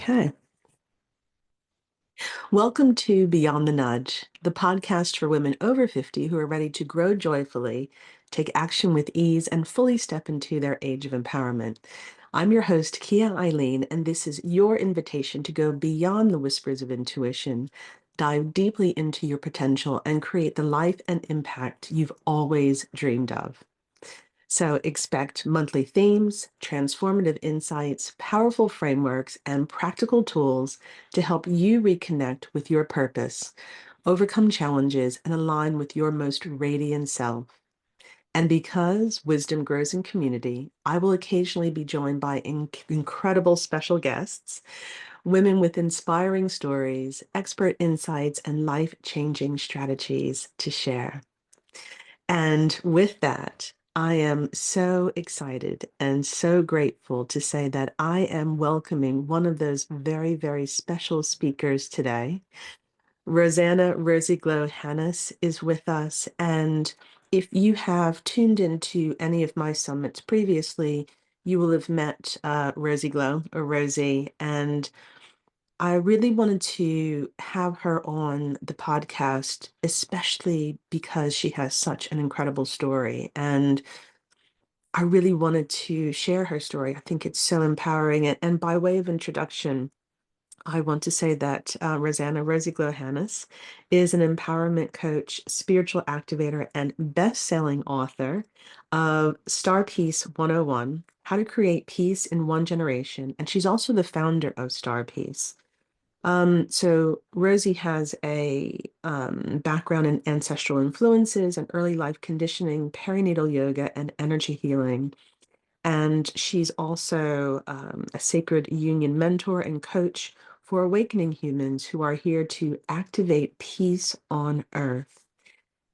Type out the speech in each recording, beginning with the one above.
Okay. Welcome to Beyond the Nudge, the podcast for women over 50 who are ready to grow joyfully, take action with ease, and fully step into their age of empowerment. I'm your host, Kia Eileen, and this is your invitation to go beyond the whispers of intuition, dive deeply into your potential, and create the life and impact you've always dreamed of. So expect monthly themes, transformative insights, powerful frameworks, and practical tools to help you reconnect with your purpose, overcome challenges, and align with your most radiant self. And because wisdom grows in community, I will occasionally be joined by incredible special guests, women with inspiring stories, expert insights, and life-changing strategies to share. And with that, I am so excited and so grateful to say that I am welcoming one of those very, very special speakers today. Rosanna Rosie Glow Hanness is with us. And if you have tuned into any of my summits previously, you will have met Rosie Glow or Rosie. And I really wanted to have her on the podcast, especially because she has such an incredible story. And I really wanted to share her story. I think it's so empowering. And by way of introduction, I want to say that Rosanna Rosie Glow Hanness is an empowerment coach, spiritual activator, and best-selling author of Star Peace 101, How to Create Peace in One Generation. And she's also the founder of Star Peace. So Rosie has a background in ancestral influences and early life conditioning, perinatal yoga, and energy healing. And she's also a sacred union mentor and coach for awakening humans who are here to activate peace on earth.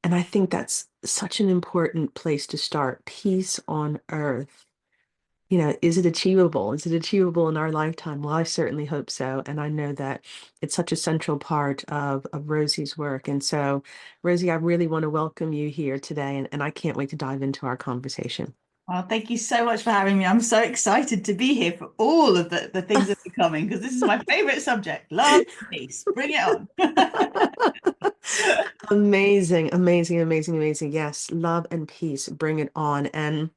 And I think that's such an important place to start, peace on earth. Is it achievable? Is it achievable in our lifetime? Well, I certainly hope so. And I know that it's such a central part of Rosie's work. And so, Rosie, I really want to welcome you here today, and I can't wait to dive into our conversation. Well, thank you so much for having me. I'm so excited to be here for all of the things that are coming because this is my favorite subject, love and peace. Bring it on. Amazing, amazing, amazing, amazing. Yes, love and peace, bring it on. And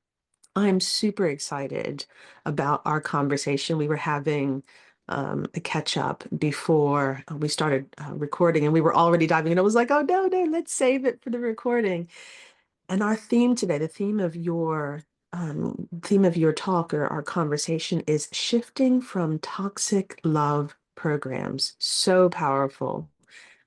I'm super excited about our conversation. We were having a catch up before we started recording, and we were already diving in. I was like, oh, no, no, let's save it for the recording. And our theme today, the theme of your talk or our conversation is shifting from toxic love programs. So powerful.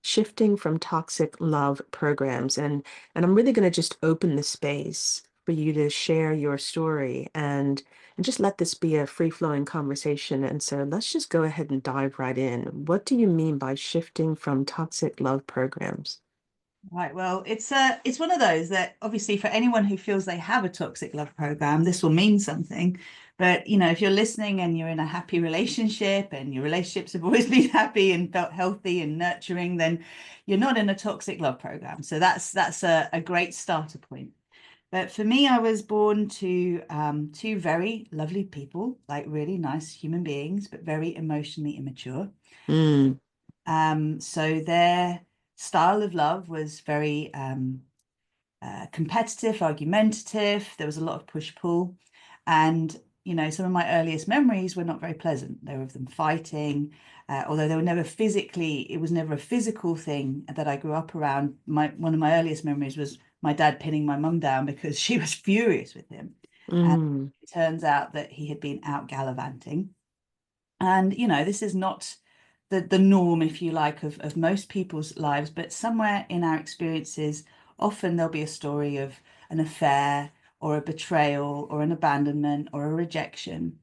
Shifting from toxic love programs. And I'm really going to just open the space for you to share your story and just let this be a free-flowing conversation. And so let's just go ahead and dive right in. What do you mean by shifting from toxic love programs? Right. Well, it's one of those that obviously for anyone who feels they have a toxic love program, this will mean something. But if you're listening and you're in a happy relationship and your relationships have always been happy and felt healthy and nurturing, then you're not in a toxic love program. So that's a great starter point. But for me, I was born to two very lovely people, like really nice human beings, but very emotionally immature. Mm, So their style of love was very competitive, argumentative. There was a lot of push-pull. And, some of my earliest memories were not very pleasant. They were of them fighting, although they were never physically, it was never a physical thing that I grew up around. One of my earliest memories was my dad pinning my mum down because she was furious with him. And mm, it turns out that he had been out gallivanting. And, this is not the norm, if you like, of most people's lives, but somewhere in our experiences, often there'll be a story of an affair or a betrayal or an abandonment or a rejection.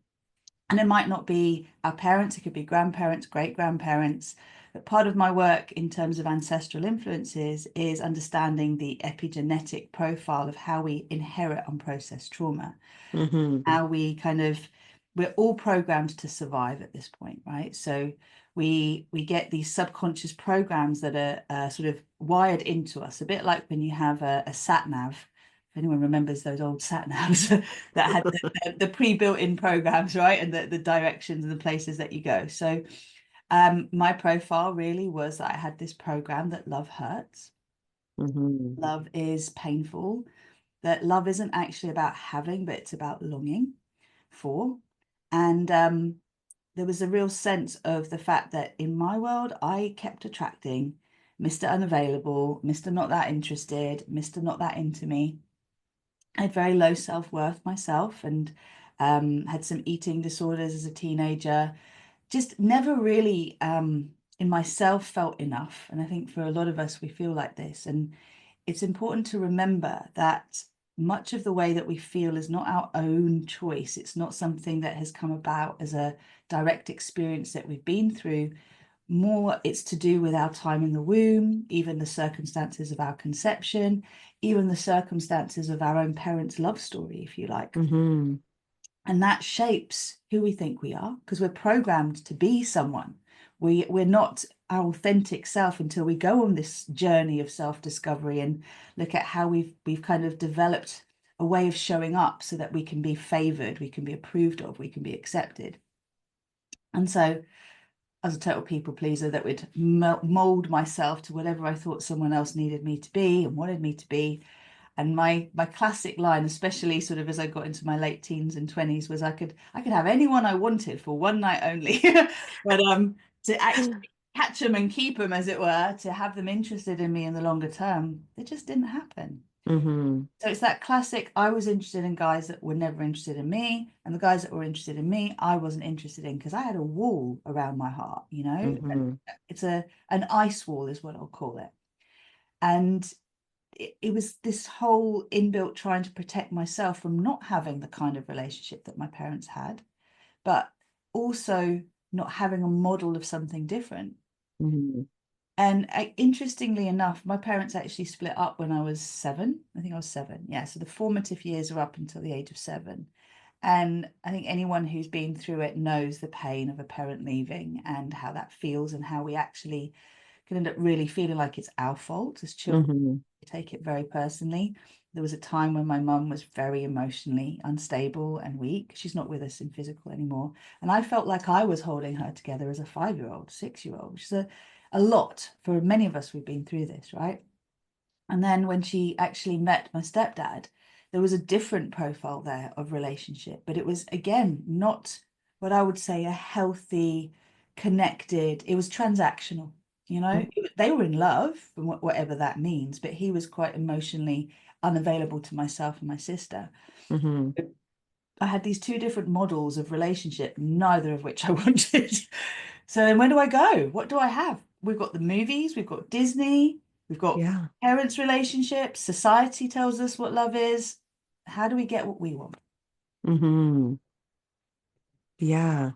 And it might not be our parents, it could be grandparents, great grandparents. But part of my work in terms of ancestral influences is understanding the epigenetic profile of how we inherit unprocessed trauma, hmm how we're all programmed to survive at this point, right? So we get these subconscious programs that are sort of wired into us, a bit like when you have a sat nav if anyone remembers those old sat navs that had the pre-built-in programs, right? And the directions and the places that you go. So my profile really was that I had this program that love hurts, Mm-hmm. love is painful, that love isn't actually about having, but it's about longing for. And there was a real sense of the fact that in my world, I kept attracting Mr. Unavailable, Mr. Not That Interested, Mr. Not That Into Me. I had very low self-worth myself, and had some eating disorders as a teenager. Just never really in myself felt enough. And I think for a lot of us, we feel like this. And it's important to remember that much of the way that we feel is not our own choice. It's not something that has come about as a direct experience that we've been through. More, it's to do with our time in the womb, even the circumstances of our conception, even the circumstances of our own parents' love story, if you like. Mm-hmm. And that shapes who we think we are, because we're programmed to be someone. We're not our authentic self until we go on this journey of self-discovery and look at how we've kind of developed a way of showing up so that we can be favored, we can be approved of, we can be accepted. And so as a total people pleaser, that would mold myself to whatever I thought someone else needed me to be and wanted me to be. And my classic line, especially sort of as I got into my late teens and 20s, was I could have anyone I wanted for one night only. But to actually catch them and keep them, as it were, to have them interested in me in the longer term, it just didn't happen. Mm-hmm. So it's that classic, I was interested in guys that were never interested in me, and the guys that were interested in me, I wasn't interested in, because I had a wall around my heart, you know? Mm-hmm. It's an ice wall is what I'll call it. And it was this whole inbuilt trying to protect myself from not having the kind of relationship that my parents had, but also not having a model of something different. Mm-hmm. And interestingly enough, my parents actually split up when I was 7. I think I was 7. Yeah. So the formative years are up until the age of 7. And I think anyone who's been through it knows the pain of a parent leaving and how that feels, and how we actually can end up really feeling like it's our fault as children. Mm-hmm. We take it very personally. There was a time when my mum was very emotionally unstable and weak. She's not with us in physical anymore. And I felt like I was holding her together as a 5-year-old, 6-year-old, which is a lot for many of us. We've been through this, right? And then when she actually met my stepdad, there was a different profile there of relationship, but it was, again, not what I would say a healthy, connected. It was transactional, you know. They were in love, whatever that means, but he was quite emotionally unavailable to myself and my sister. Mm-hmm. I had these two different models of relationship, neither of which I wanted. So then where do I go? What do I have? We've got the movies, we've got Disney, we've got Yeah. parents' relationships, society tells us what love is. How do we get what we want? Mm-hmm. Yeah.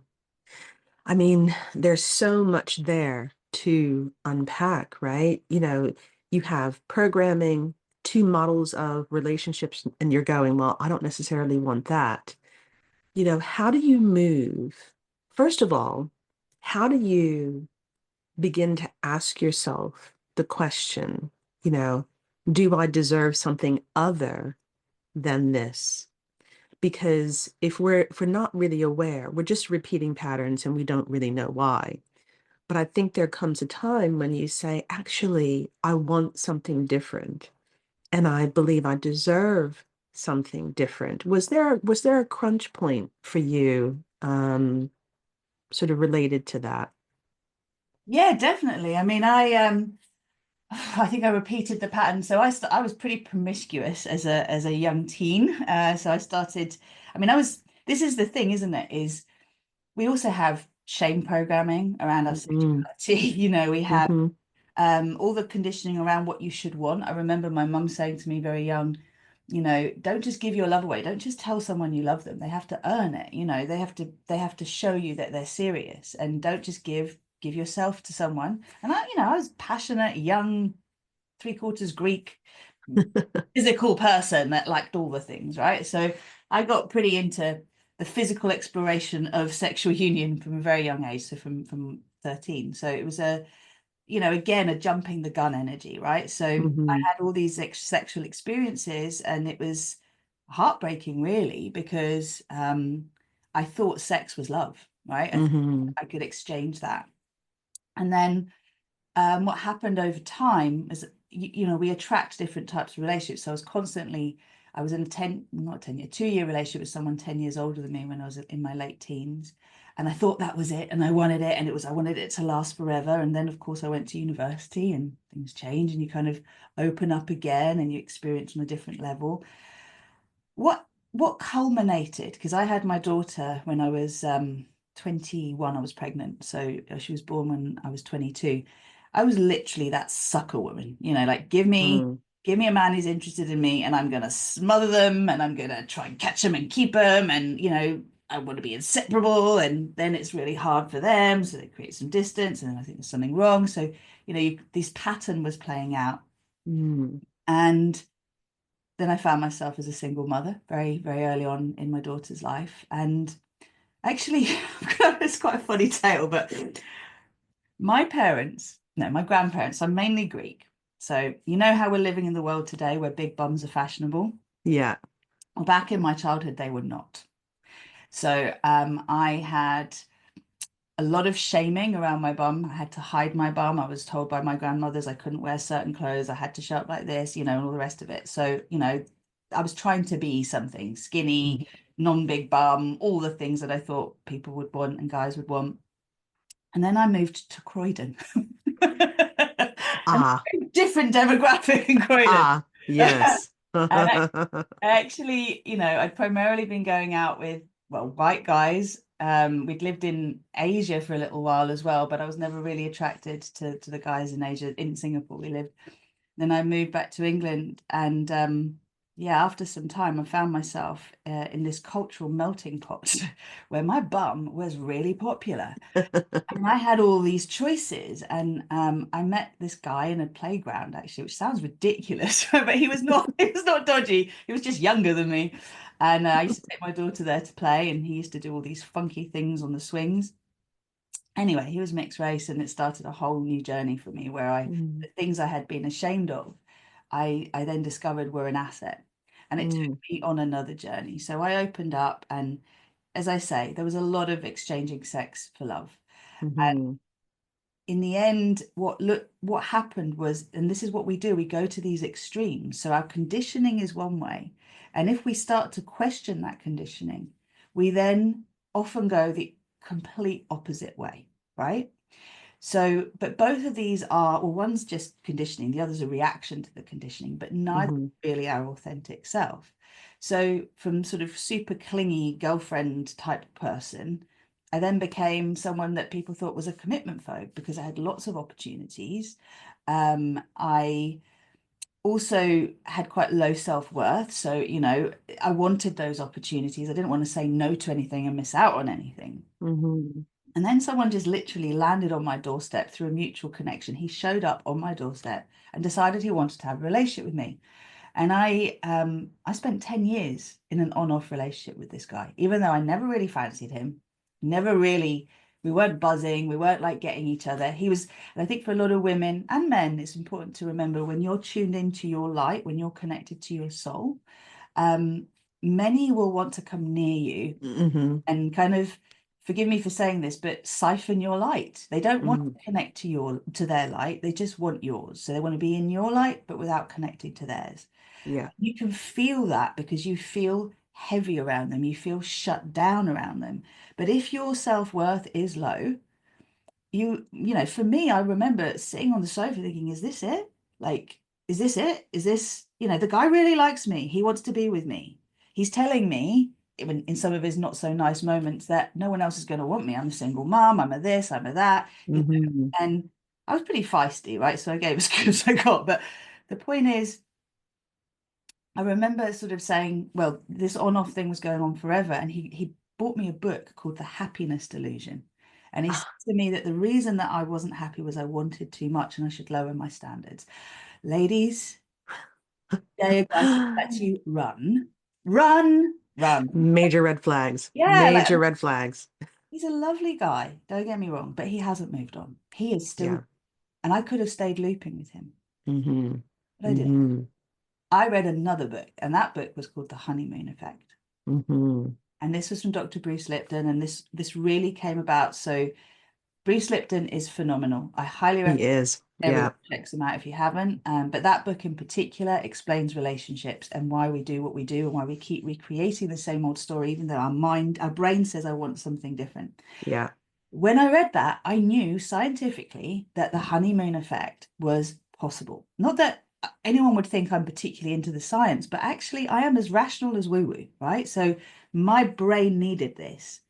I mean, there's so much there to unpack, right? You have programming, two models of relationships, and you're going, well, I don't necessarily want that. How do you move? First of all, how do you begin to ask yourself the question, you know, do I deserve something other than this? Because if we're not really aware, we're just repeating patterns and we don't really know why. But I think there comes a time when you say, actually, I want something different, and I believe I deserve something different. Was there a crunch point for you, sort of related to that? Yeah, definitely. I mean, I think I repeated the pattern. So I was pretty promiscuous as a young teen. So I started. I mean, I was. This is the thing, isn't it? Is we also have shame programming around our Mm-hmm. sexuality. You know, we have Mm-hmm. all the conditioning around what you should want. I remember my mum saying to me very young, you know, don't just give your love away. Don't just tell someone you love them. They have to earn it. You know, they have to show you that they're serious, and don't just give yourself to someone. And I was passionate, young, 3/4 Greek, physical person that liked all the things, right? So I got pretty into the physical exploration of sexual union from a very young age, so from 13. So it was again, a jumping the gun energy, right? So I Hmm. had all these sexual experiences, and it was heartbreaking, really, because I thought sex was love, right? I thought Hmm. I could exchange that. And then what happened over time is, we attract different types of relationships. So I was in a 10, not 10 year, 2 year relationship with someone 10 years older than me when I was in my late teens. And I thought that was it. And I wanted it. And I wanted it to last forever. And then, of course, I went to university and things change and you kind of open up again and you experience on a different level. What culminated, because I had my daughter when I was 21, I was pregnant. So she was born when I was 22. I was literally that sucker woman, like give me a man who's interested in me and I'm gonna smother them and I'm gonna try and catch them and keep them and I want to be inseparable, and then it's really hard for them, so they create some distance and then I think there's something wrong. So this pattern was playing out, Mm. and then I found myself as a single mother very, very early on in my daughter's life. And actually, it's quite a funny tale, but my parents, no, my grandparents, I'm mainly Greek. So, you know how we're living in the world today where big bums are fashionable? Yeah. Well, back in my childhood, they were not. So, I had a lot of shaming around my bum. I had to hide my bum. I was told by my grandmothers I couldn't wear certain clothes. I had to show up like this, and all the rest of it. So, I was trying to be something skinny, Mhm. non-big bum, all the things that I thought people would want and guys would want. And then I moved to Croydon. A Ah, very different demographic in Croydon. ah, And yes. actually, I'd primarily been going out with, well, white guys. We'd lived in Asia for a little while as well, but I was never really attracted to the guys in Asia. In Singapore, we lived. Then I moved back to England, and yeah, after some time, I found myself in this cultural melting pot where my bum was really popular. And I had all these choices, and I met this guy in a playground actually, which sounds ridiculous, but he was not. He was not dodgy. He was just younger than me, and I used to take my daughter there to play, and he used to do all these funky things on the swings. Anyway, he was mixed race, and it started a whole new journey for me where Mm, the things I had been ashamed of, I then discovered were an asset, and it took mm, me on another journey. So I opened up, and as I say, there was a lot of exchanging sex for love. mhm, In the end, what happened was, and this is what we do, we go to these extremes. So our conditioning is one way, and if we start to question that conditioning, we then often go the complete opposite way, right? So, but both of these are, well, one's just conditioning, the other's a reaction to the conditioning, but neither mhm, really our authentic self. So, from sort of super clingy girlfriend type person, I then became someone that people thought was a commitment phobe because I had lots of opportunities. I also had quite low self-worth. So, I wanted those opportunities. I didn't want to say no to anything and miss out on anything. mhm. And then someone just literally landed on my doorstep through a mutual connection. He showed up on my doorstep and decided he wanted to have a relationship with me. And I spent 10 years in an on-off relationship with this guy, even though I never really fancied him, never really, we weren't buzzing, we weren't like getting each other. And I think for a lot of women and men, it's important to remember when you're tuned into your light, when you're connected to your soul, um, many will want to come near you Mhm, and kind of, forgive me for saying this, but siphon your light. They don't want mhm. to connect to their light. They just want yours. So they want to be in your light, but without connecting to theirs. Yeah. You can feel that because you feel heavy around them. You feel shut down around them. But if your self-worth is low, for me, I remember sitting on the sofa thinking, is this it? Like, is this it? Is this, the guy really likes me. He wants to be with me. He's telling me, even in some of his not so nice moments, that no one else is going to want me. I'm a single mom. I'm a this, I'm a that. Mhm, And I was pretty feisty, right? So I gave as good as I got. But the point is, I remember sort of saying, well, this on-off thing was going on forever. And he bought me a book called The Happiness Delusion. And he said ah. to me that the reason that I wasn't happy was I wanted too much and I should lower my standards. Ladies, there you guys let you run, run, run. Major red flags. Yeah, like Major red flags. he's a lovely guy, don't get me wrong, but he hasn't moved on. He is still, Yeah. And I could have stayed looping with him, Mm-hmm. but I didn't. Mm-hmm. I read another book, and that book was called The Honeymoon Effect. Mm-hmm. And this was from Dr. Bruce Lipton, and this really came about. So Bruce Lipton is phenomenal. I highly He recommend is. everyone Yeah. checks them out if you haven't. But that book in particular explains relationships and why we do what we do and why we keep recreating the same old story, even though our brain says I want something different. Yeah. When I read that, I knew scientifically that the honeymoon effect was possible. Not that anyone would think I'm particularly into the science, but actually I am as rational as woo-woo, right? So my brain needed this.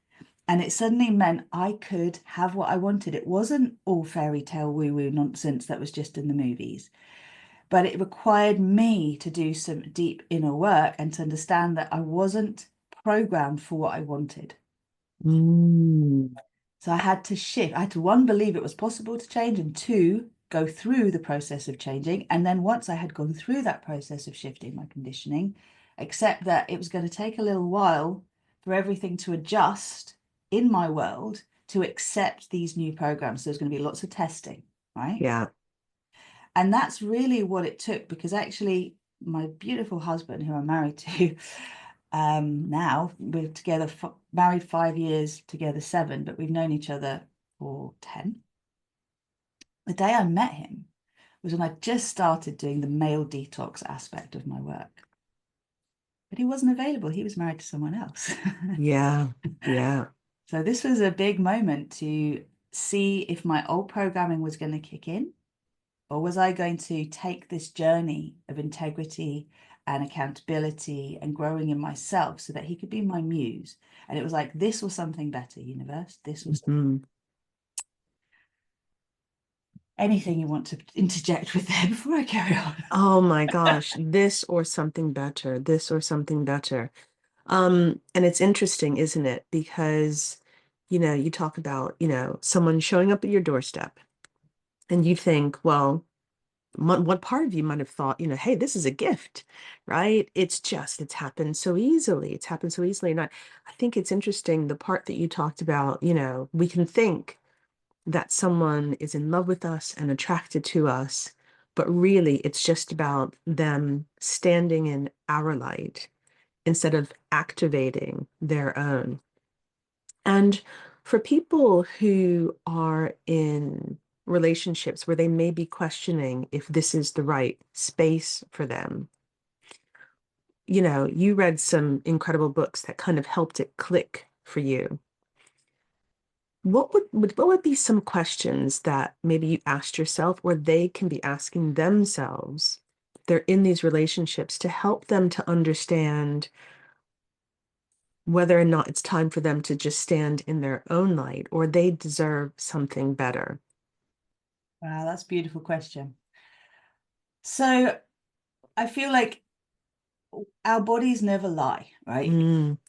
And it suddenly meant I could have what I wanted. It wasn't all fairy tale woo-woo nonsense that was just in the movies, but it required me to do some deep inner work and to understand that I wasn't programmed for what I wanted. Mm. So I had to shift. I had to, one, believe it was possible to change, and two, go through the process of changing. And then once I had gone through that process of shifting my conditioning, accept that it was going to take a little while for everything to adjust in my world to accept these new programs. So there's going to be lots of testing, right? Yeah. And that's really what it took, because actually my beautiful husband, who I'm married to, now we're together, married 5 years, together 7, but we've known each other for 10. The day I met him was when I just started doing the male detox aspect of my work. But he wasn't available. He was married to someone else. Yeah. Yeah. So this was a big moment to see if my old programming was going to kick in, or was I going to take this journey of integrity and accountability and growing in myself so that he could be my muse. And it was like, this was something better, universe. This was Mm-hmm. anything you want to interject with there before I carry on. Oh my gosh, this or something better, this or something better. And it's interesting, isn't it? Because, you talk about, someone showing up at your doorstep and you think, well, what part of you might have thought, hey, this is a gift, right? It's happened so easily. It's happened so easily. And I think it's interesting, the part that you talked about, we can think that someone is in love with us and attracted to us, but really it's just about them standing in our light instead of activating their own. And for people who are in relationships where they may be questioning if this is the right space for them, you read some incredible books that kind of helped it click for you. What would be some questions that maybe you asked yourself or they can be asking themselves? They're in these relationships to help them to understand whether or not it's time for them to just stand in their own light or they deserve something better. Wow, that's a beautiful question. So I feel like our bodies never lie, right?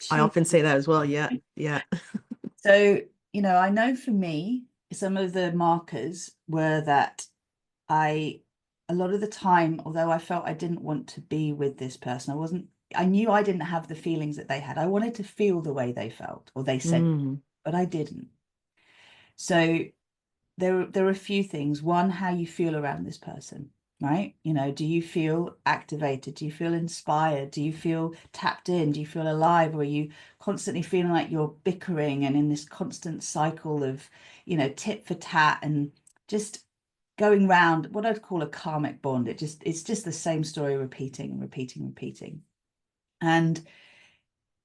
I often say that as well. Yeah. Yeah. So, I know for me, some of the markers were that I, a lot of the time, although I felt I didn't want to be with this person, I knew I didn't have the feelings that they had. I wanted to feel the way they felt, or they said, Mm, but I didn't. So there are a few things. One, how you feel around this person, right? Do you feel activated? Do you feel inspired? Do you feel tapped in? Do you feel alive? Or are you constantly feeling like you're bickering and in this constant cycle of, tit for tat and just going round what I'd call a karmic bond? It's just the same story repeating and repeating and repeating. And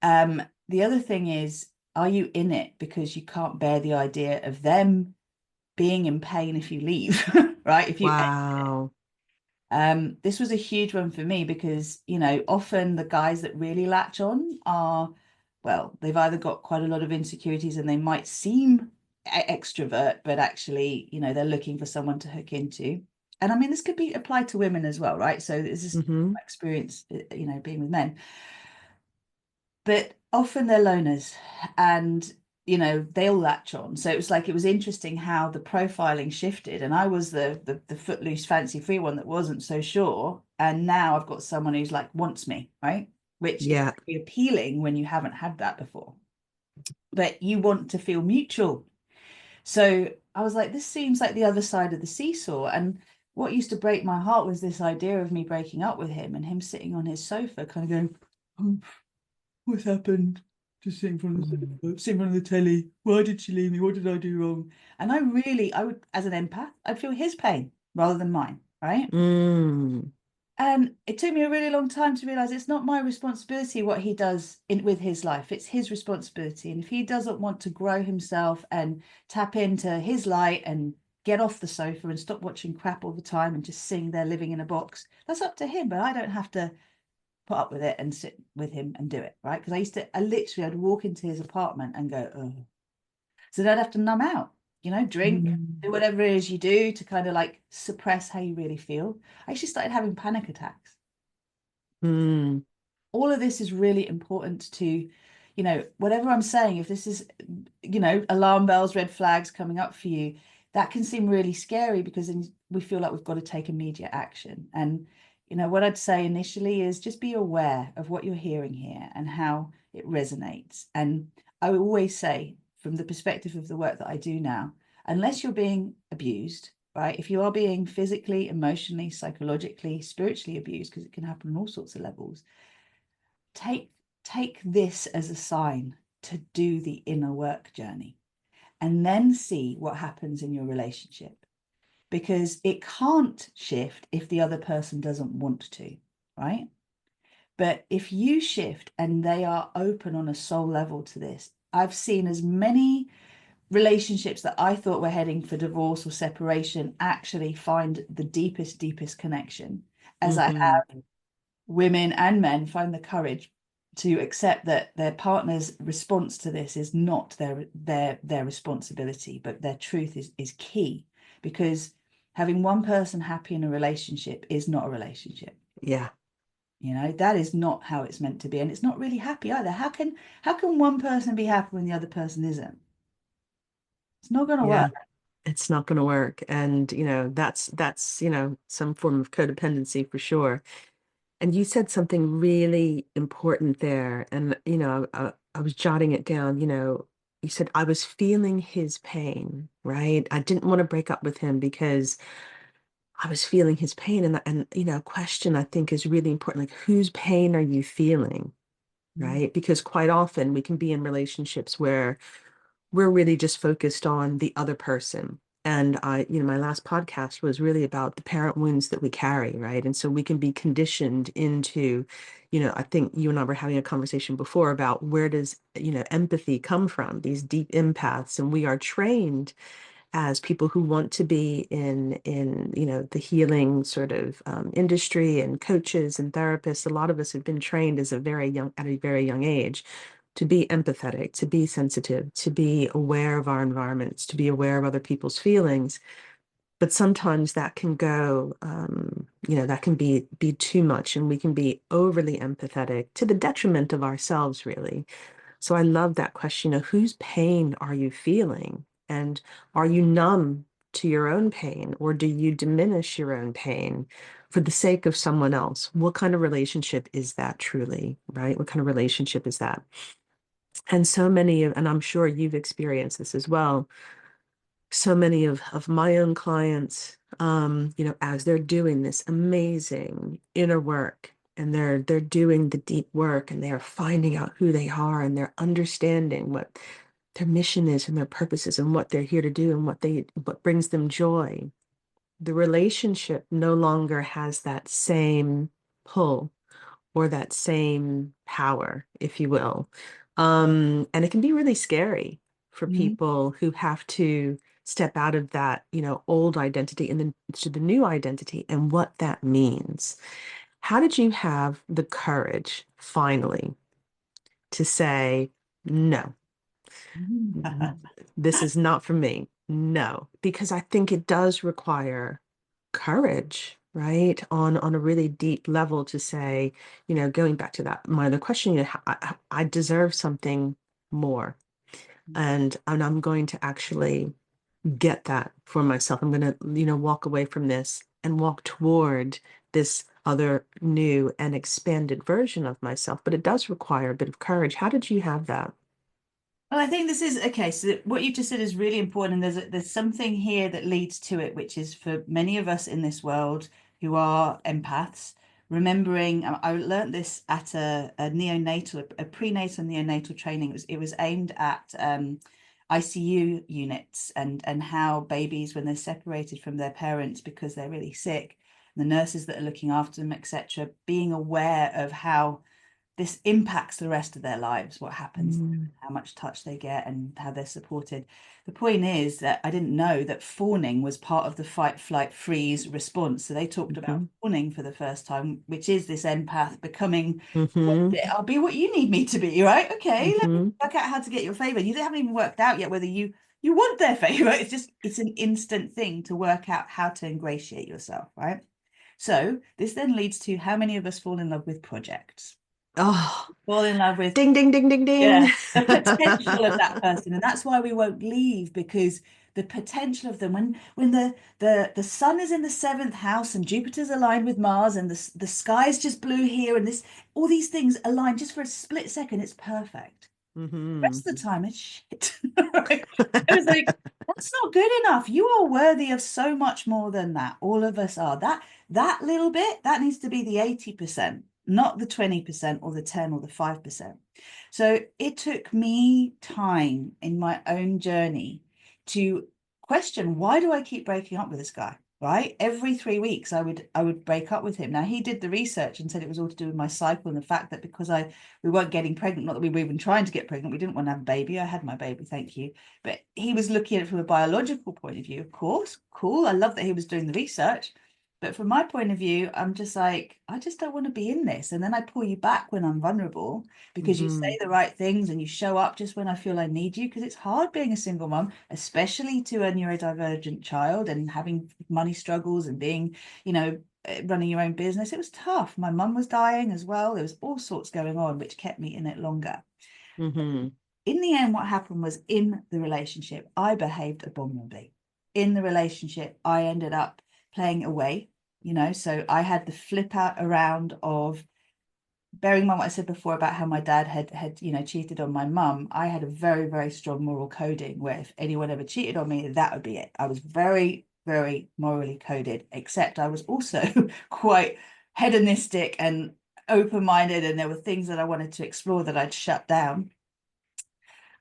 the other thing is, are you in it because you can't bear the idea of them being in pain if you leave, right? If you wow. this was a huge one for me because, often the guys that really latch on are, well, they've either got quite a lot of insecurities and they might seem extrovert, but actually, they're looking for someone to hook into. And I mean, this could be applied to women as well, right? So this is Hmm. my experience, being with men. But often they're loners and they'll latch on. So it was interesting how the profiling shifted, and I was the footloose fancy free one that wasn't so sure, and now I've got someone who's like wants me, right? Which is Yeah. very appealing when you haven't had that before, but you want to feel mutual. So I was like, this seems like the other side of the seesaw. And what used to break my heart was this idea of me breaking up with him and him sitting on his sofa, kind of going, "Oh, what happened? Just sitting in front of the Mm. sofa, sitting in front of the telly. Why did she leave me? What did I do wrong?" And I would, as an empath, I'd feel his pain rather than mine, right? Mm. And it took me a really long time to realize it's not my responsibility what he does with his life. It's his responsibility. And if he doesn't want to grow himself and tap into his light and get off the sofa and stop watching crap all the time and just sing there living in a box, that's up to him. But I don't have to put up with it and sit with him and do it, right? Because I'd walk into his apartment and go, oh. So then I'd have to numb out, drink, Mm. do whatever it is you do to kind of like suppress how you really feel. I actually started having panic attacks. Mm. All of this is really important to, whatever I'm saying, if this is, alarm bells, red flags coming up for you, that can seem really scary because then we feel like we've got to take immediate action. And, what I'd say initially is just be aware of what you're hearing here and how it resonates. And I would always say, from the perspective of the work that I do now, unless you're being abused, right? If you are being physically, emotionally, psychologically, spiritually abused, because it can happen on all sorts of levels, take this as a sign to do the inner work journey and then see what happens in your relationship, because it can't shift if the other person doesn't want to, right? But if you shift and they are open on a soul level to this, I've seen as many relationships that I thought were heading for divorce or separation actually find the deepest connection, as I Mm-hmm. women and men find the courage to accept that their partner's response to this is not their responsibility, but their truth is key, because having one person happy in a relationship is not a relationship. Yeah. That is not how it's meant to be, and it's not really happy either. How can one person be happy when the other person isn't? It's not going to Yeah. work. It's not going to work. And, that's, some form of codependency for sure. And you said something really important there. And, I was jotting it down, you said, I was feeling his pain, right? I didn't want to break up with him because I was feeling his pain. And question I think is really important. Like, whose pain are you feeling? Mm, Right? Because quite often we can be in relationships where we're really just focused on the other person. And my last podcast was really about the parent wounds that we carry, right? And so we can be conditioned into, I think you and I were having a conversation before about where does, empathy come from, these deep empaths. And we are trained as people who want to be in the healing sort of industry, and coaches and therapists. A lot of us have been trained at a very young age to be empathetic, to be sensitive, to be aware of our environments, to be aware of other people's feelings. But sometimes that can go, that can be too much, and we can be overly empathetic to the detriment of ourselves, really. So I love that question of whose pain are you feeling? And are you numb to your own pain, or do you diminish your own pain for the sake of someone else? What kind of relationship is that truly, right? What kind of relationship is that? And and I'm sure you've experienced this as well, so many of my own clients, as they're doing this amazing inner work, and they're doing the deep work, and they're finding out who they are, and they're understanding what their mission is and their purpose is and what they're here to do and what brings them joy. The relationship no longer has that same pull or that same power, if you will. And it can be really scary for mm, people who have to step out of that, old identity and then to the new identity and what that means. How did you have the courage finally to say, no, mm. this is not for me? No, because I think it does require courage, right? On a really deep level to say, going back to that, my other question, I deserve something more. And I'm going to actually get that for myself. I'm going to, walk away from this and walk toward this other new and expanded version of myself. But it does require a bit of courage. How did you have that? Well, I think this is okay. So what you just said is really important. And there's something here that leads to it, which is for many of us in this world who are empaths, remembering, I learned this at a neonatal, a prenatal neonatal training. It was aimed at ICU units and how babies, when they're separated from their parents because they're really sick, the nurses that are looking after them, etc., being aware of how this impacts the rest of their lives, what happens, Mm. how much touch they get and how they're supported. The point is that I didn't know that fawning was part of the fight, flight, freeze response. So they talked about Mhm. fawning for the first time, which is this empath becoming, Mhm. I'll be what you need me to be, right? Okay, let me Mhm. work out how to get your favor. You haven't even worked out yet whether you want their favor. It's an instant thing to work out how to ingratiate yourself, right? So this then leads to how many of us fall in love with projects? Oh, Fall in love with, ding, ding, ding, ding, ding. yeah, the potential of that person. And that's why we won't leave, because the potential of them, when the sun is in the seventh house and Jupiter's aligned with Mars and the sky's just blue here and this, all these things align just for a split second, it's perfect. The Mhm. rest of the time it's shit. Right? I was like, that's not good enough. You are worthy of so much more than that. All of us are. That little bit, that needs to be the 80%, not the 20% or the 10 or the 5%. So it took me time in my own journey to question, why do I keep breaking up with this guy? Right? Every 3 weeks I would break up with him. Now he did the research and said it was all to do with my cycle and the fact that because we weren't getting pregnant, not that we were even trying to get pregnant, we didn't want to have a baby. I had my baby, thank you. But he was looking at it from a biological point of view, of course. Cool. I love that he was doing the research. But from my point of view, I'm just like, I just don't want to be in this. And then I pull you back when I'm vulnerable because you say Mhm. the right things and you show up just when I feel I need you. Because it's hard being a single mom, especially to a neurodivergent child and having money struggles and being, running your own business. It was tough. My mum was dying as well. There was all sorts going on, which kept me in it longer. Mhm. In the end, what happened was in the relationship, I behaved abominably. In the relationship, I ended up playing away, so I had the flip out around of, bearing in mind what I said before about how my dad had cheated on my mum. I had a very, very strong moral coding where if anyone ever cheated on me, that would be it. I was very, very morally coded, except I was also quite hedonistic and open-minded, and there were things that I wanted to explore that I'd shut down.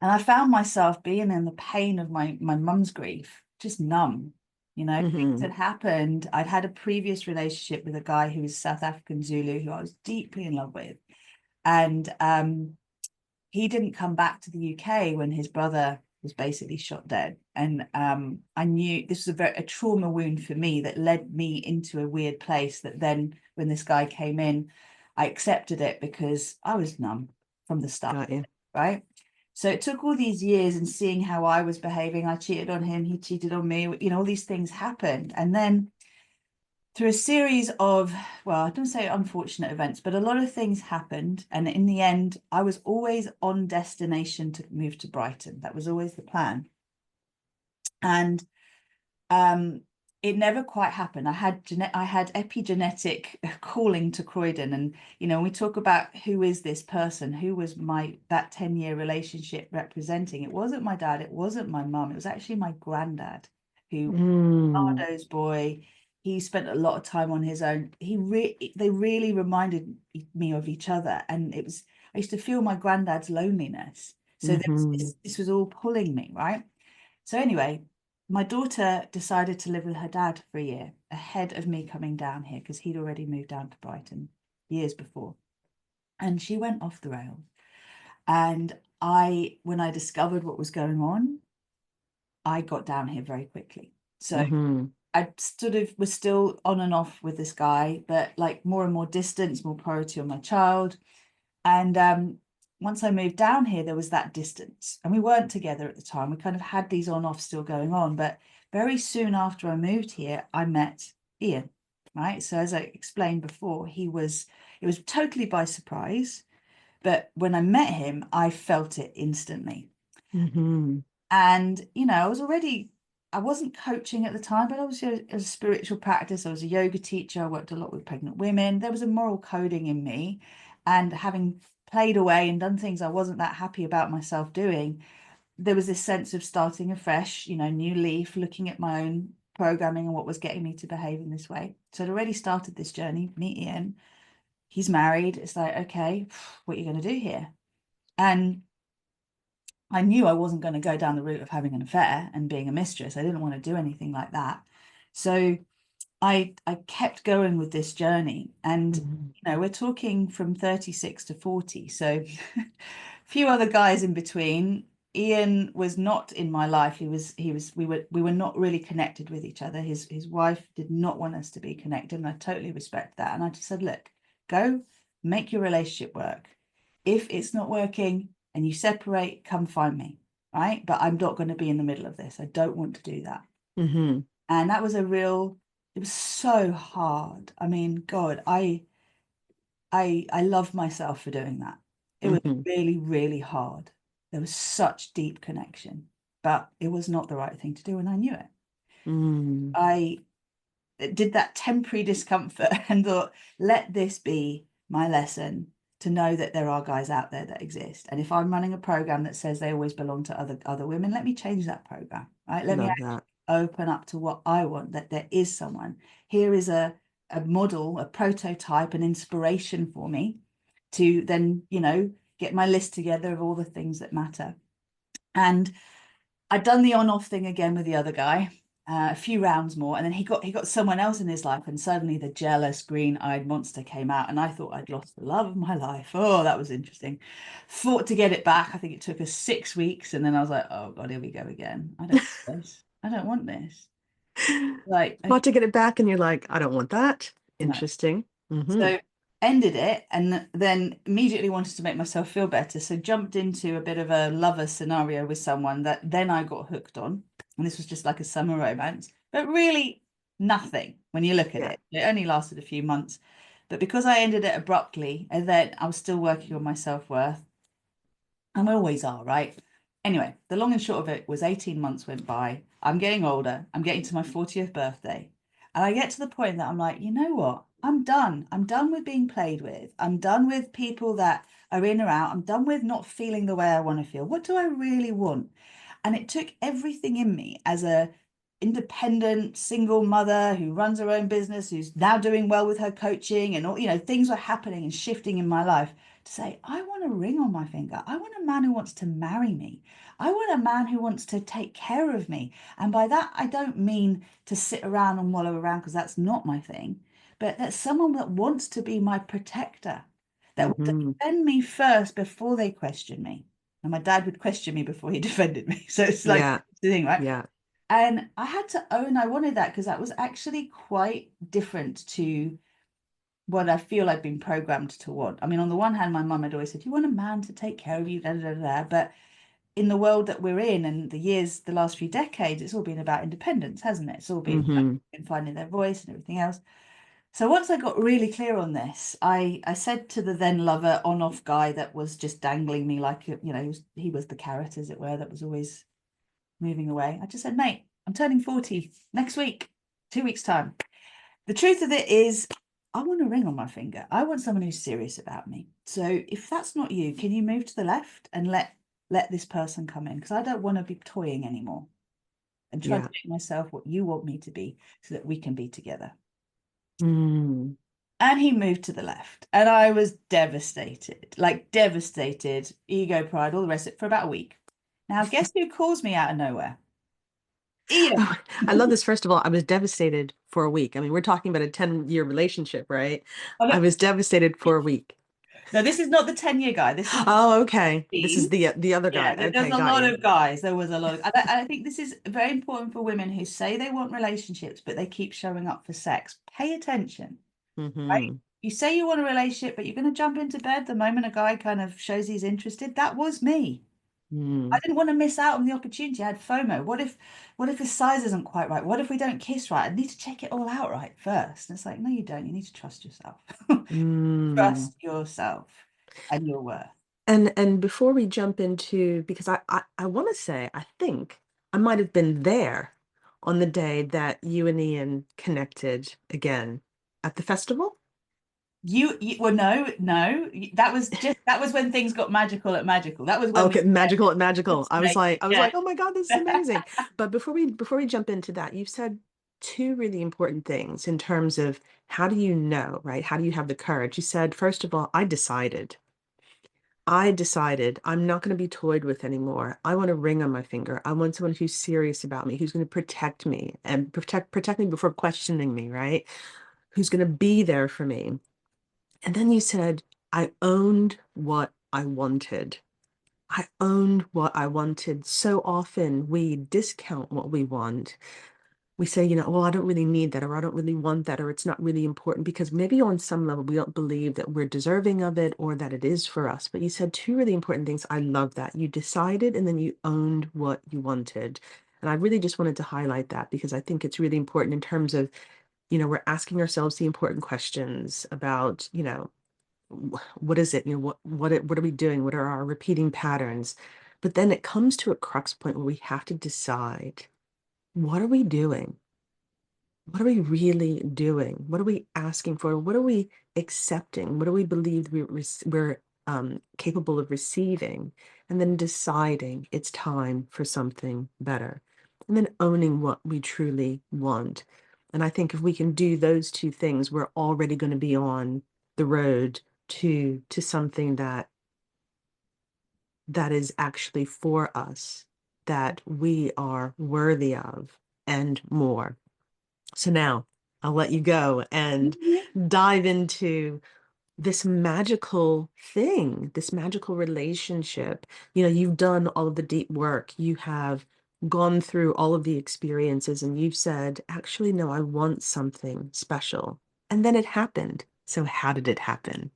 And I found myself being in the pain of my mum's grief, just numb. Things Mhm. had happened. I'd had a previous relationship with a guy who was South African Zulu, who I was deeply in love with. And he didn't come back to the UK when his brother was basically shot dead. And I knew this was a trauma wound for me that led me into a weird place that then when this guy came in, I accepted it because I was numb from the start, Got you. right? So it took all these years and seeing how I was behaving. I cheated on him, he cheated on me, all these things happened. And then through a series of, well, I don't say unfortunate events, but a lot of things happened. And in the end, I was always on destination to move to Brighton. That was always the plan. And um, it never quite happened. I had epigenetic calling to Croydon. And, when we talk about who is this person, who was that 10-year relationship representing, it wasn't my dad, it wasn't my mum, it was actually my granddad who Mm. Ardo's boy. He spent a lot of time on his own. They really reminded me of each other, and I used to feel my granddad's loneliness. So Mhm. this was all pulling me, right? So anyway, my daughter decided to live with her dad for a year ahead of me coming down here because he'd already moved down to Brighton years before, and she went off the rails. And when I discovered what was going on, I got down here very quickly. So Mhm. I sort of was still on and off with this guy, but like more and more distance, more priority on my child. And once I moved down here, there was that distance. And we weren't together at the time. We kind of had these on off still going on. But very soon after I moved here, I met Ian, right? So as I explained before, it was totally by surprise. But when I met him, I felt it instantly. Mhm. And, I wasn't coaching at the time, but I was a spiritual practice. I was a yoga teacher. I worked a lot with pregnant women. There was a moral coding in me. And having played away and done things I wasn't that happy about myself doing, there was this sense of starting afresh, new leaf, looking at my own programming and what was getting me to behave in this way. So I'd already started this journey, meet Ian. He's married. It's like, okay, what are you going to do here? And I knew I wasn't going to go down the route of having an affair and being a mistress. I didn't want to do anything like that. So I kept going with this journey. And, Mhm. we're talking from 36 to 40. So a few other guys in between. Ian was not in my life. We were not really connected with each other. His wife did not want us to be connected, and I totally respect that. And I just said, look, go make your relationship work. If it's not working and you separate, come find me, right? But I'm not going to be in the middle of this. I don't want to do that. Mhm. And that was it was so hard. I mean, God, I love myself for doing that. It was Mhm. really, really hard. There was such deep connection, but it was not the right thing to do, and I knew it. Mhm. I did that temporary discomfort and thought, let this be my lesson to know that there are guys out there that exist. And if I'm running a program that says they always belong to other women, let me change that program, right? Let me Love that. open up to what I want, that there is someone. Here is a model, a prototype, an inspiration for me to then, get my list together of all the things that matter. And I'd done the on-off thing again with the other guy, a few rounds more, and then he got someone else in his life, and suddenly the jealous green-eyed monster came out, and I thought I'd lost the love of my life. Oh, that was interesting. Fought to get it back. I think it took us 6 weeks, and then I was like, oh God, here we go again. I don't want this. I don't want this. Like, About to get it back, and you're like, I don't want that. no. Interesting. Hmm. So ended it and then immediately wanted to make myself feel better. So jumped into a bit of a lover scenario with someone that then I got hooked on. And this was just like a summer romance, but really nothing when you look at Yeah. it. It only lasted a few months. But because I ended it abruptly, and then I was still working on my self-worth, and we always are, right? Anyway, the long and short of it was 18 months went by. I'm getting older. I'm getting to my 40th birthday. And I get to the point that I'm like, you know what? I'm done. I'm done with being played with. I'm done with people that are in or out. I'm done with not feeling the way I want to feel. What do I really want? And it took everything in me as a independent single mother who runs her own business, who's now doing well with her coaching and all, things were happening and shifting in my life to say, I want a ring on my finger. I want a man who wants to marry me. I want a man who wants to take care of me. And by that, I don't mean to sit around and wallow around because that's not my thing, but that's someone that wants to be my protector, that will Hmm. defend me first before they question me. And my dad would question me before he defended me. So it's like Yeah. the thing, right? Yeah. And I had to own I wanted that because that was actually quite different to what I feel I'd been programmed to want. I mean, on the one hand, my mum had always said, you want a man to take care of you, da, da, da, da. But in the world that we're in and the last few decades, it's all been about independence, hasn't it? It's all been Hmm. finding their voice and everything else. So once I got really clear on this, I said to the then lover on-off guy that was just dangling me like, he was the carrot, as it were, that was always moving away. I just said, mate, I'm turning 40 next week, 2 weeks' time. The truth of it is, I want a ring on my finger. I want someone who's serious about me. So if that's not you, can you move to the left and let this person come in? Because I don't want to be toying anymore and try to Yeah. make myself what you want me to be so that we can be together. Mm. And he moved to the left. And I was devastated, like devastated, ego, pride, all the rest of it for about a week. Now, guess who calls me out of nowhere? Ian. Oh, I love this. First of all, I was devastated for a week. I mean, we're talking about a 10-year relationship, right? Oh, I no, was devastated for a week. no, this is not the 10-year guy. This is Oh, okay. This is 15. the other guy. Yeah, there's Okay, a got lot you. of guys. There was a lot of, I think this is very important for women who say they want relationships, but they keep showing up for sex. Pay attention, right? Hmm. You say you want a relationship, but you're going to jump into bed the moment a guy kind of shows he's interested. That was me. I Mm. didn't want to miss out on the opportunity. I had FOMO. What if his size isn't quite right? What if we don't kiss right? I need to check it all out right first. And it's like, no, you don't. You need to trust yourself. Mm. Trust yourself and your worth. And before we jump into, because I want to say, I think I might have been there on the day that you and Ian connected again at the festival. Well, no, that was when things got magical at magical. That was when we Okay, magical, magical. snake. I was Yeah. like, oh my God, this is amazing. But before we jump into that, you've said two really important things in terms of how do you know, right? How do you have the courage? You said, first of all, I decided I'm not going to be toyed with anymore. I want a ring on my finger. I want someone who's serious about me, who's going to protect me and protect me before questioning me, right? Who's going to be there for me. And then you said, I owned what I wanted. I owned what I wanted. So often we discount what we want. We say, well, I don't really need that, or I don't really want that, or it's not really important because maybe on some level we don't believe that we're deserving of it or that it is for us. But you said two really important things. I love that. You decided and then you owned what you wanted. And I really just wanted to highlight that because I think it's really important in terms of, we're asking ourselves the important questions about, what is it? What are we doing? What are our repeating patterns? But then it comes to a crux point where we have to decide, what are we doing? What are we really doing? What are we asking for? What are we accepting? What do we believe we're capable of receiving? And then deciding it's time for something better. And then owning what we truly want. And I think if we can do those two things, we're already going to be on the road to something that is actually for us, that we are worthy of, and more. So now I'll let you go and dive into this magical thing, this magical relationship. You've done all of the deep work. You have gone through all of the experiences and you've said, actually, no, I want something special. And then it happened. So how did it happen?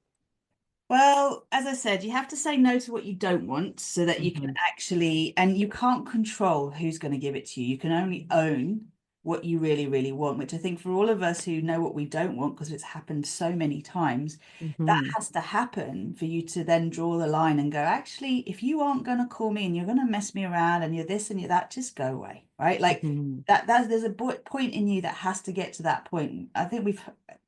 Well, as I said, you have to say no to what you don't want so that you can Hmm. actually, and you can't control who's going to give it to you. You can only own what you really, really want, which I think for all of us who know what we don't want, because it's happened so many times, that Hmm. has to happen for you to then draw the line and go, actually, if you aren't going to call me and you're going to mess me around and you're this and you're that, just go away, right? Like Hmm. there's a point in you that has to get to that point. I think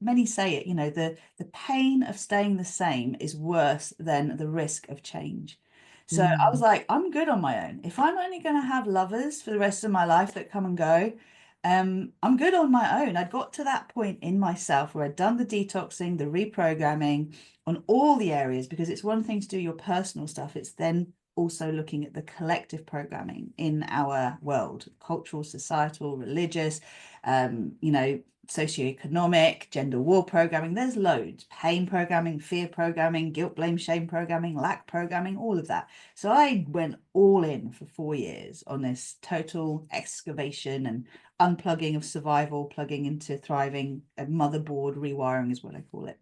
many say it, the pain of staying the same is worse than the risk of change. So I was Hmm. like, I'm good on my own. If I'm only going to have lovers for the rest of my life that come and go, I'm good on my own. I'd got to that point in myself where I'd done the detoxing, the reprogramming on all the areas, because it's one thing to do your personal stuff. It's then also looking at the collective programming in our world, cultural, societal, religious, socioeconomic, gender war programming. There's loads, pain programming, fear programming, guilt, blame, shame programming, lack programming, all of that. So I went all in for 4 years on this total excavation and unplugging of survival, plugging into thriving, a motherboard rewiring is what I call it.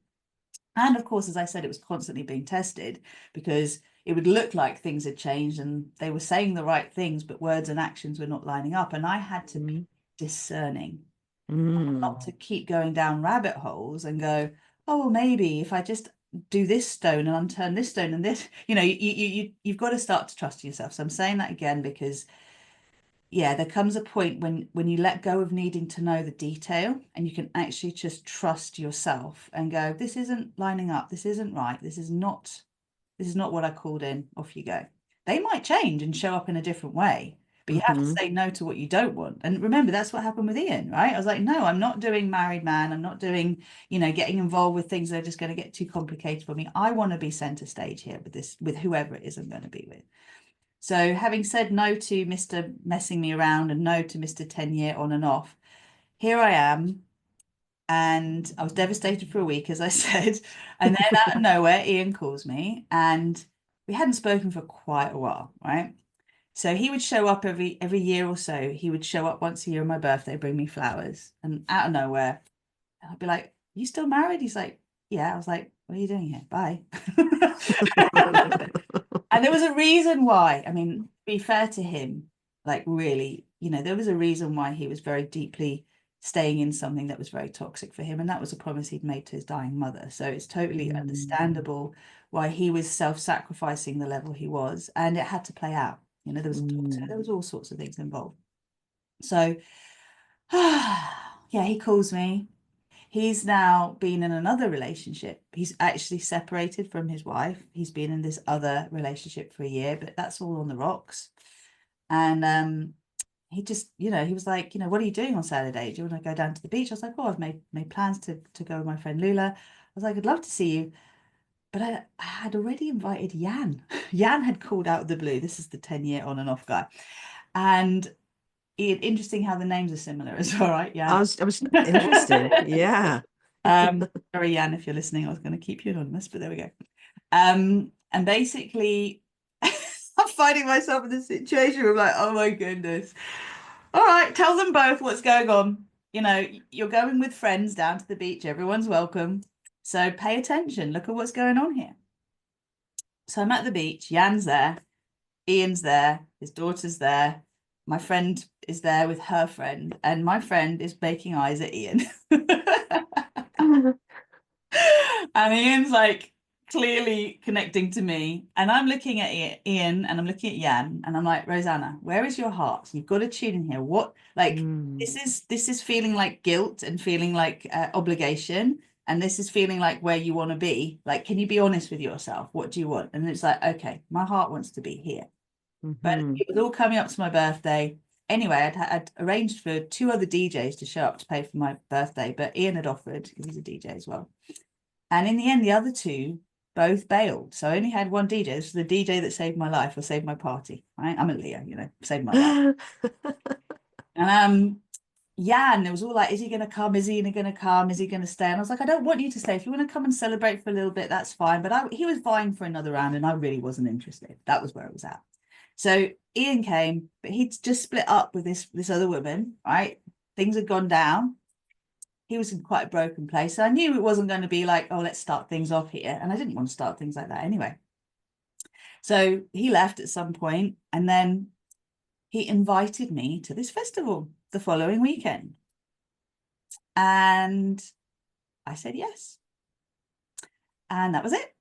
And of course, as I said, it was constantly being tested because it would look like things had changed and they were saying the right things, but words and actions were not lining up. And I had to be discerning, not Hmm. to keep going down rabbit holes and go, oh, well, maybe if I just do this stone and unturn this stone and this, you've got to start to trust yourself. So I'm saying that again because yeah, there comes a point when you let go of needing to know the detail and you can actually just trust yourself and go, this isn't lining up, this isn't right, this is not what I called in, off you go. They might change and show up in a different way, but you have to Hmm. say no to what you don't want. And remember, that's what happened with Ian, right? I was like, no, I'm not doing married man. I'm not doing, getting involved with things that are just going to get too complicated for me. I want to be center stage here with whoever it is I'm going to be with. So having said no to Mr. messing me around and no to Mr. 10-year on and off, here I am. And I was devastated for a week, as I said. And then out of nowhere, Ian calls me and we hadn't spoken for quite a while, right? So he would show up every year or so. He would show up once a year on my birthday, bring me flowers. And out of nowhere, I'd be like, you still married? He's like, yeah. I was like, what are you doing here? Bye. And there was a reason why. I mean, to be fair to him, like really, there was a reason why he was very deeply staying in something that was very toxic for him. And that was a promise he'd made to his dying mother. So it's totally Hmm. understandable why he was self-sacrificing the level he was. And it had to play out. There was Hmm. there was all sorts of things involved. So yeah, he calls me. He's now been in another relationship. He's actually separated from his wife. He's been in this other relationship for a year, but that's all on the rocks. And he just, he was like, what are you doing on Saturday? Do you want to go down to the beach? I was like, oh, I've made plans to go with my friend Lula. I was like, I'd love to see you. But I had already invited Jan. Jan had called out of the blue. This is the 10-year on and off guy. And interesting how the names are similar as well, right? I Jan. was interesting. Yeah. Sorry, Jan, if you're listening, I was going to keep you anonymous, but there we go. And basically, I'm finding myself in this situation where I'm like, oh my goodness. All right, tell them both what's going on. You're going with friends down to the beach. Everyone's welcome. So pay attention. Look at what's going on here. So I'm at the beach. Jan's there. Ian's there. His daughter's there. My friend is there with her friend. And my friend is making eyes at Ian. And Ian's like clearly connecting to me. And I'm looking at Ian and I'm looking at Jan and I'm like, Rosanna, where is your heart? You've got to tune in here. What, like, Mm. this is feeling like guilt and feeling like obligation. And this is feeling like where you want to be. Like, can you be honest with yourself? What do you want? And it's like, okay, my heart wants to be here. But Mhm. it was all coming up to my birthday. Anyway, I'd arranged for 2 other DJs to show up to pay for my birthday, but Ian had offered, he's a DJ as well. And in the end, the other two both bailed. So I only had one DJ. This was the DJ that saved my life or saved my party. Right? I'm a Leo, saved my life. And yeah, and it was all like, is he going to come? Is he going to come? Is he going to stay? And I was like, I don't want you to stay. If you want to come and celebrate for a little bit, that's fine. But he was vying for another round and I really wasn't interested. That was where it was at. So Ian came, but he'd just split up with this other woman, right? Things had gone down. He was in quite a broken place. So I knew it wasn't going to be like, oh, let's start things off here. And I didn't want to start things like that anyway. So he left at some point and then he invited me to this festival the following weekend. And I said yes. And that was it.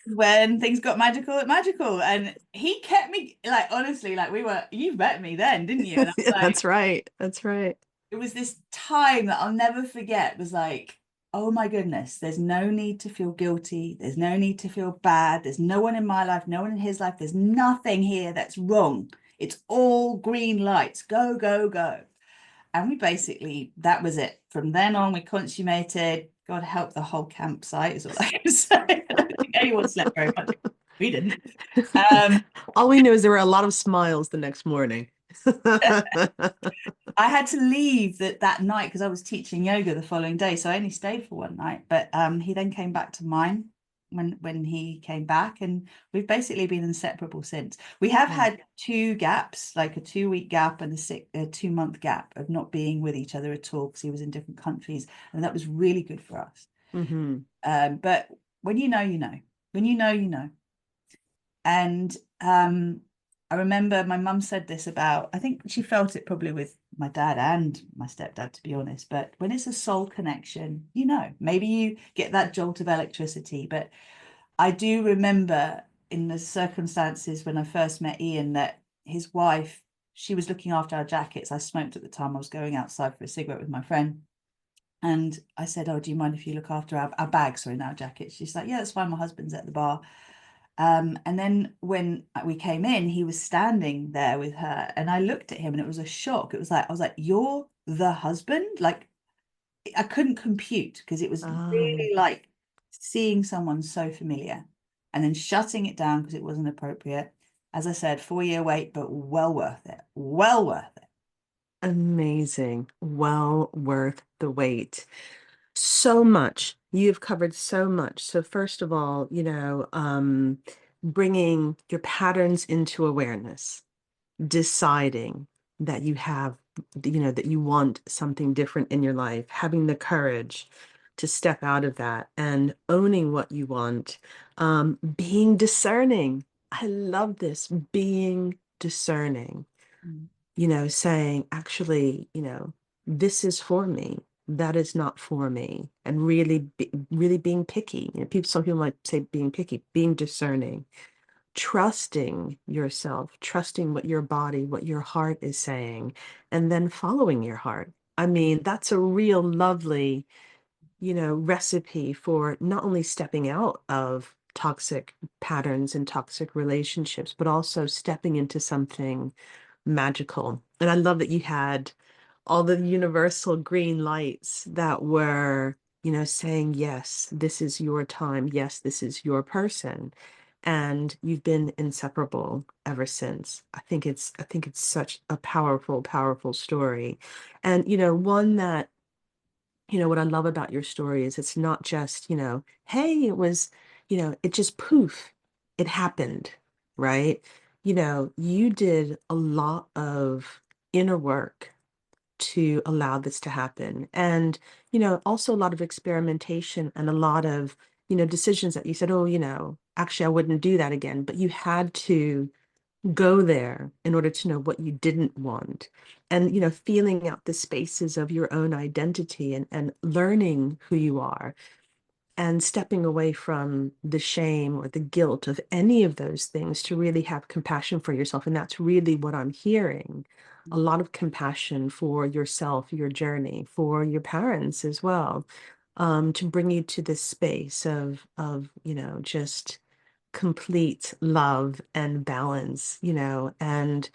When things got magical. And he kept me, like, honestly, like you met me then, didn't you? And I was Yeah, like, that's right. That's right. it was this time that I'll never forget. It was like, oh my goodness, there's no need to feel guilty. There's no need to feel bad. There's no one in my life, no one in his life. There's nothing here that's wrong. It's all green lights. Go, go, go. And that was it. From then on, we consummated. God help the whole campsite, is all I can say. I don't think anyone slept very much. We didn't. Um, All we knew is there were a lot of smiles the next morning. I had to leave that night because I was teaching yoga the following day, so I only stayed for one night. But he then came back to mine when he came back, and we've basically been inseparable since. We have Yeah. had 2 gaps, like a 2-week gap and a 2-month gap of not being with each other at all because he was in different countries, and that was really good for us. Hmm. But when you know, you know. When you know, you know. And I remember my mum said this about, I think she felt it probably with my dad and my stepdad, to be honest. But when it's a soul connection, maybe you get that jolt of electricity. But I do remember in the circumstances when I first met Ian that his wife, she was looking after our jackets. I smoked at the time. I was going outside for a cigarette with my friend. And I said, oh, do you mind if you look after our bags, sorry, our jackets? She's like, yeah, that's fine. My husband's at the bar. And then when we came in, he was standing there with her, and I looked at him, and it was a shock. It was like, I was like, "You're the husband?" Like, I couldn't compute because it was Oh, really like seeing someone so familiar, and then shutting it down because it wasn't appropriate. As I said, 4-year wait, but well worth it. Well worth it. amazing. Well worth the wait. So much. You've covered so much. So first of all, bringing your patterns into awareness, deciding that you have, that you want something different in your life, having the courage to step out of that and owning what you want, being discerning. I love this, being discerning, Mm. saying, actually, this is for me. That is not for me. And really being picky. Some people might say being picky, being discerning, trusting yourself, trusting what your body, what your heart is saying, and then following your heart. I mean, that's a real lovely recipe for not only stepping out of toxic patterns and toxic relationships, but also stepping into something magical. And I love that you had all the universal green lights that were, saying, yes, this is your time. Yes, this is your person. And you've been inseparable ever since. I think it's such a powerful, powerful story. And, one that, what I love about your story is it's not just, hey, it was, it just poof, it happened, right? You did a lot of inner work to allow this to happen. And, also a lot of experimentation and a lot of, decisions that you said, oh, actually, I wouldn't do that again. But you had to go there in order to know what you didn't want. And, feeling out the spaces of your own identity and learning who you are and stepping away from the shame or the guilt of any of those things to really have compassion for yourself. And that's really what I'm hearing. A lot of compassion for yourself, your journey, for your parents as well, to bring you to this space of just complete love and balance, and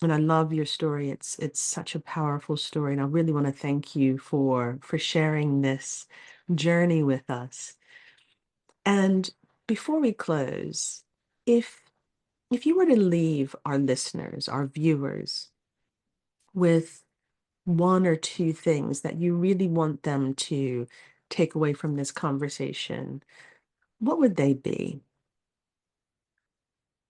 I love your story. It's such a powerful story, and I really want to thank you for sharing this journey with us. And before we close, if if you were to leave our listeners, our viewers, with one or two things that you really want them to take away from this conversation, what would they be?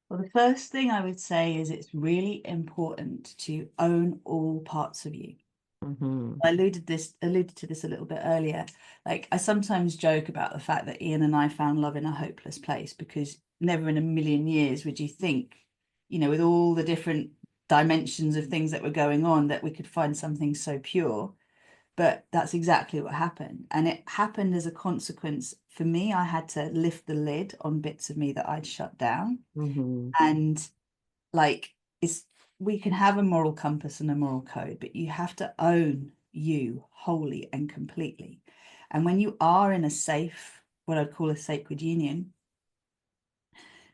Well, the first thing I would say is it's really important to own all parts of you. Hmm. I alluded to this a little bit earlier. Like, I sometimes joke about the fact that Ian and I found love in a hopeless place, because never in a million years would you think, with all the different dimensions of things that were going on, that we could find something so pure. But that's exactly what happened. And it happened as a consequence. For me, I had to lift the lid on bits of me that I'd shut down. Hmm. And like, it's we can have a moral compass and a moral code, but you have to own you wholly and completely. And when you are in a safe, what I'd call a sacred union,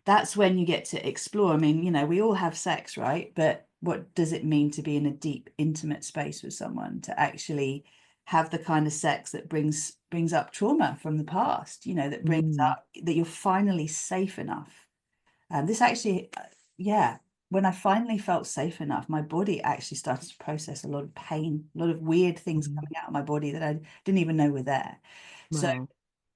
that's when you get to explore. I mean, we all have sex, right? But what does it mean to be in a deep, intimate space with someone, to actually have the kind of sex that brings up trauma from the past, that brings Mm. up that you're finally safe enough. This actually, yeah, when I finally felt safe enough, my body actually started to process a lot of pain, a lot of weird things Mhm. coming out of my body that I didn't even know were there. So Wow.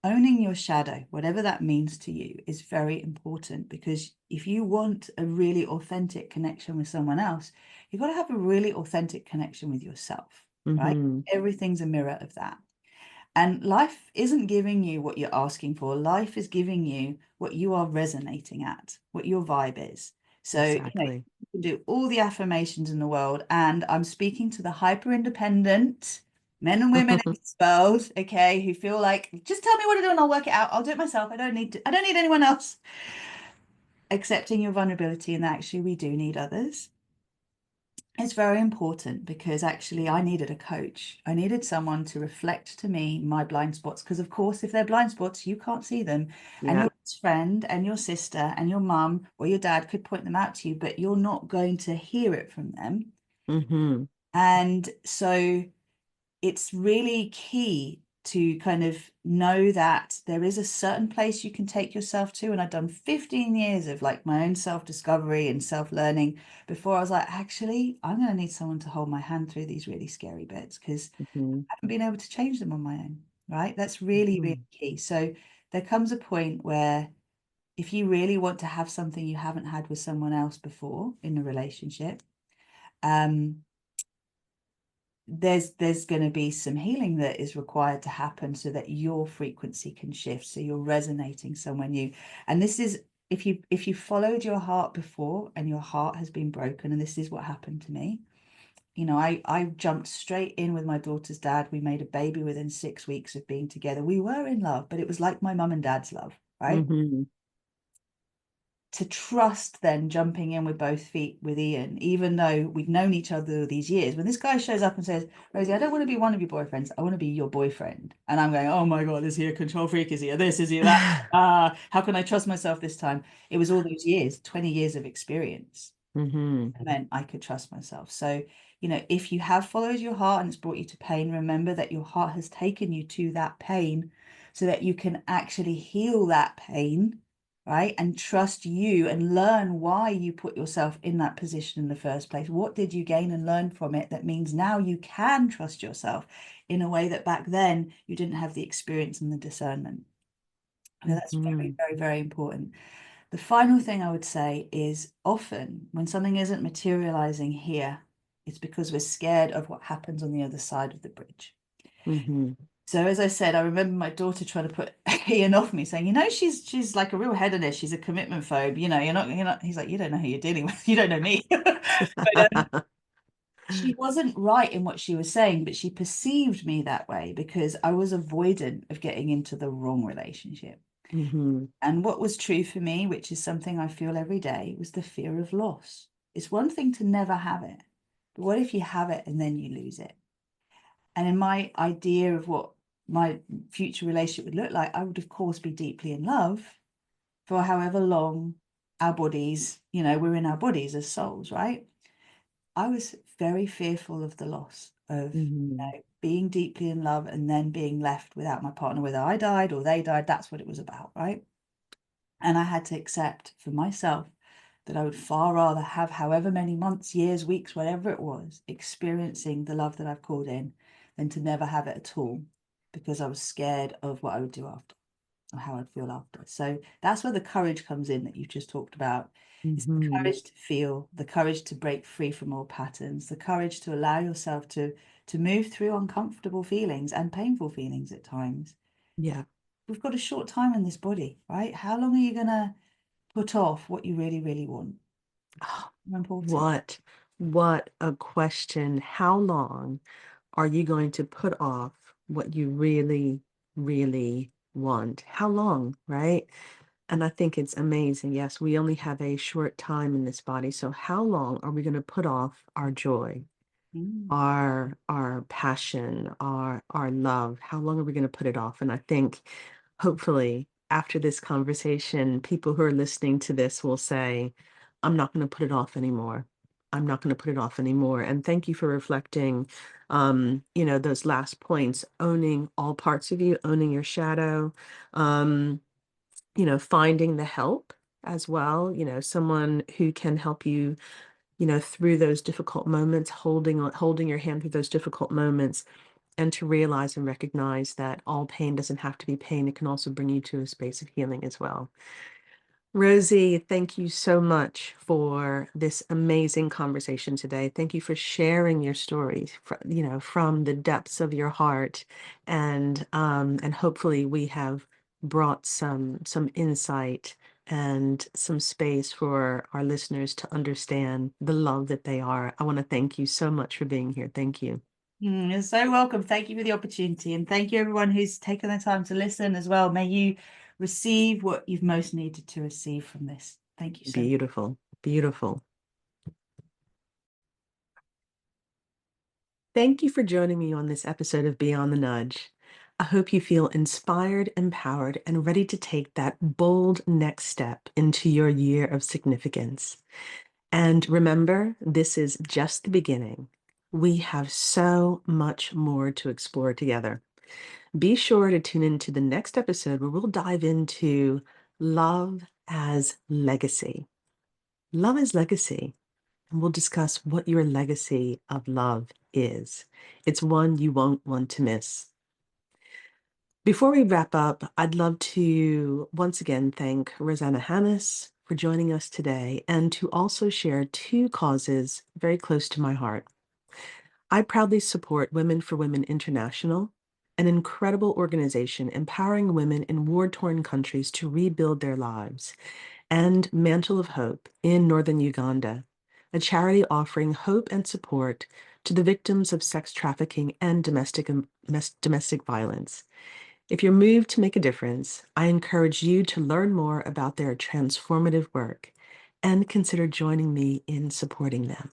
owning your shadow, whatever that means to you, is very important, because if you want a really authentic connection with someone else, you've got to have a really authentic connection with yourself, right? Hmm. Everything's a mirror of that. And life isn't giving you what you're asking for. Life is giving you what you are resonating at, what your vibe is. So, Exactly. you can do all the affirmations in the world. And I'm speaking to the hyper independent men and women in this world, okay, who feel like, just tell me what to do and I'll work it out. I'll do it myself. I don't need anyone else. Accepting your vulnerability, and that actually we do need others. It's very important, because actually I needed a coach. I needed someone to reflect to me my blind spots, because of course, if they're blind spots, you can't see them. And Yeah. your best friend and your sister and your mum or your dad could point them out to you, but you're not going to hear it from them. Hmm. And so it's really key to kind of know that there is a certain place you can take yourself to. And I've done 15 years of like my own self-discovery and self-learning before I was like, actually, I'm going to need someone to hold my hand through these really scary bits, because Hmm. I haven't been able to change them on my own, right? That's really, really Hmm. key. So there comes a point where, if you really want to have something you haven't had with someone else before in a relationship, um, there's going to be some healing that is required to happen, so that your frequency can shift, so you're resonating somewhere new. And this is, if you followed your heart before and your heart has been broken, and this is what happened to me. I jumped straight in with my daughter's dad. We made a baby within 6 weeks of being together. We were in love, but it was like my mum and dad's love, right? Hmm. to trust then jumping in with both feet with Ian, even though we'd known each other these years. When this guy shows up and says, Rosie, I don't want to be one of your boyfriends, I want to be your boyfriend. And I'm going, oh my God, is he a control freak? Is he a this? Is he a that? How can I trust myself this time? It was all those years, 20 years of experience. Mm-hmm. And then I could trust myself. So, if you have followed your heart and it's brought you to pain, remember that your heart has taken you to that pain so that you can actually heal that pain, right? And trust you and learn why you put yourself in that position in the first place. What did you gain and learn from it that means now you can trust yourself in a way that back then you didn't have the experience and the discernment. So that's very, Mm-hmm. very, very important. The final thing I would say is often when something isn't materializing here, it's because we're scared of what happens on the other side of the bridge. Mm-hmm. So as I said, I remember my daughter trying to put Ian off me, saying, she's like a real hedonist. She's a commitment phobe. You're not. He's like, you don't know who you're dealing with. You don't know me. But she wasn't right in what she was saying, but she perceived me that way because I was avoidant of getting into the wrong relationship. Mm-hmm. And what was true for me, which is something I feel every day, was the fear of loss. It's one thing to never have it, but what if you have it and then you lose it? And in my idea of what my future relationship would look like, I would, of course, be deeply in love for however long our bodies, we're in our bodies as souls, right? I was very fearful of the loss of Mm-hmm. being deeply in love and then being left without my partner, whether I died or they died. That's what it was about, right? And I had to accept for myself that I would far rather have however many months, years, weeks, whatever it was, experiencing the love that I've called in than to never have it at all because I was scared of what I would do after or how I'd feel after. So that's where the courage comes in that you just talked about. It's the Mm-hmm. courage to feel, the courage to break free from old patterns, the courage to allow yourself to move through uncomfortable feelings and painful feelings at times. Yeah. We've got a short time in this body, right? How long are you going to put off what you really, really want? Oh, Important. what a question. How long are you going to put off what you really, really want? How long, right? And I think it's amazing. Yes, we only have a short time in this body. So how long are we going to put off our joy, Mm. our passion, our love? How long are we going to put it off? And I think hopefully after this conversation, people who are listening to this will say, I'm not going to put it off anymore. I'm not going to put it off anymore. And thank you for reflecting, those last points, owning all parts of you, owning your shadow, um, finding the help as well, someone who can help you, through those difficult moments, holding your hand through those difficult moments, and to realize and recognize that all pain doesn't have to be pain. It can also bring you to a space of healing as well. Rosie, thank you so much for this amazing conversation today. Thank you for sharing your stories, from the depths of your heart, and hopefully we have brought some insight and some space for our listeners to understand the love that they are. I want to thank you so much for being here. Thank you. You're so welcome. Thank you for the opportunity. And thank you, everyone who's taken the time to listen as well. May you receive what you've most needed to receive from this. Thank you so much. Beautiful, beautiful. Thank you for joining me on this episode of Beyond the Nudge. I hope you feel inspired, empowered, and ready to take that bold next step into your year of significance. And remember, this is just the beginning. We have so much more to explore together. Be sure to tune into the next episode where we'll dive into love as legacy. Love as legacy. And we'll discuss what your legacy of love is. It's one you won't want to miss. Before we wrap up, I'd love to once again thank Rosanna Hanness for joining us today and to also share two causes very close to my heart. I proudly support Women for Women International, an incredible organization empowering women in war-torn countries to rebuild their lives, and Mantle of Hope in northern Uganda, a charity offering hope and support to the victims of sex trafficking and domestic violence. If you're moved to make a difference, I encourage you to learn more about their transformative work and consider joining me in supporting them.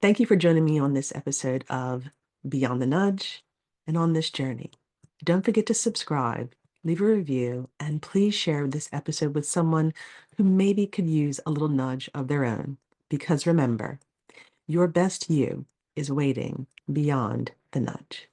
Thank you for joining me on this episode of Beyond the Nudge and on this journey. Don't forget to subscribe, leave a review, and please share this episode with someone who maybe could use a little nudge of their own. Because remember, your best you is waiting beyond the nudge.